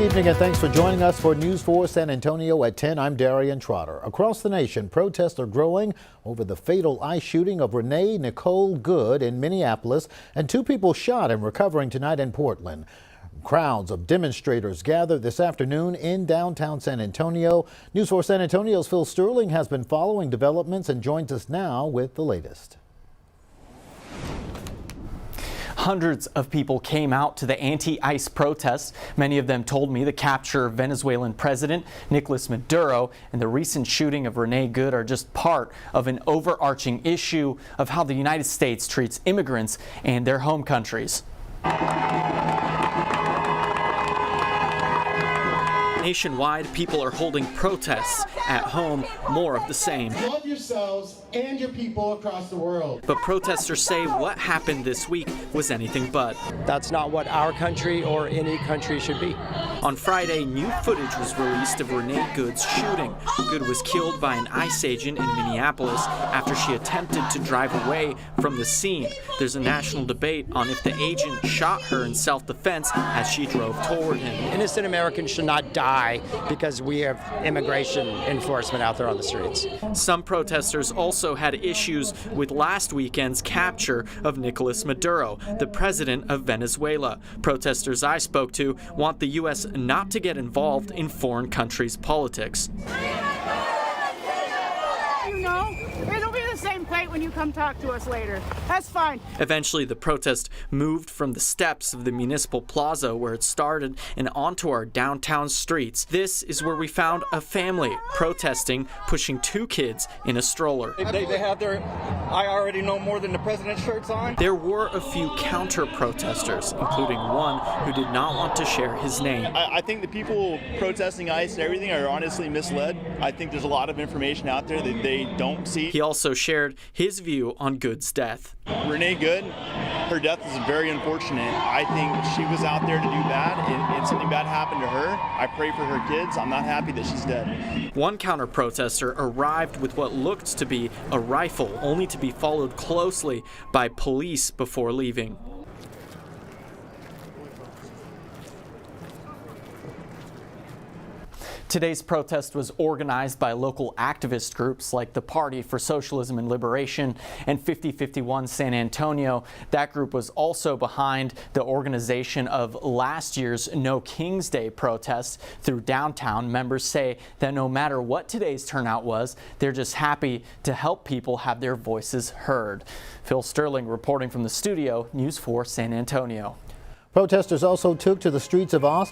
evening and thanks for joining us for News 4 San Antonio at 10. I'm Darian Trotter. Across the nation, protests are growing over the fatal ICE shooting of Reene Good in Minneapolis and 2 people shot and recovering tonight in Portland. Crowds of demonstrators gathered this afternoon in downtown San Antonio. News 4 San Antonio's Phil Sterling has been following developments and joins us now with the latest. Hundreds of people came out to the anti-ICE protests. Many of them told me the capture of Venezuelan President Nicolas Maduro and the recent shooting of Reene Good are just part of an overarching issue of how the United States treats immigrants and their home countries. Nationwide, people are holding protests. At home, more of the same. Love yourselves and your people across the world. But protesters say what happened this week was anything but. That's not what our country or any country should be. On Friday, new footage was released of Reene Good's shooting. Good was killed by an ICE agent in Minneapolis after she attempted to drive away from the scene. There's a national debate on if the agent shot her in self-defense as she drove toward him. Innocent Americans should not die because we have immigration enforcement out there on the streets. Some protesters also had issues with last weekend's capture of Nicolas Maduro, the president of Venezuela. Protesters I spoke to want the U.S. not to get involved in foreign countries' politics. You know, it'll be the same fight when you come talk to us later. That's fine. Eventually, the protest moved from the steps of the municipal plaza where it started and onto our downtown streets. This is where we found a family protesting, pushing 2 kids in a stroller. They have their I already know more than the president's shirts on. There were a few counter-protesters, including one who did not want to share his name. I think the people protesting ICE and everything are honestly misled. I think there's a lot of information out there that they don't see. He also shared his view on Good's death. Reene Good, her death is very unfortunate. I think she was out there to do bad, and something bad happened to her. I pray for her kids. I'm not happy that she's dead. One counter-protester arrived with what looked to be a rifle, only to be followed closely by police before leaving. Today's protest was organized by local activist groups like the Party for Socialism and Liberation and 5051 San Antonio. That group was also behind the organization of last year's No King's Day protest through downtown. Members say that no matter what today's turnout was, they're just happy to help people have their voices heard. Phil Sterling reporting from the studio, News 4 San Antonio. Protesters also took to the streets of Austin.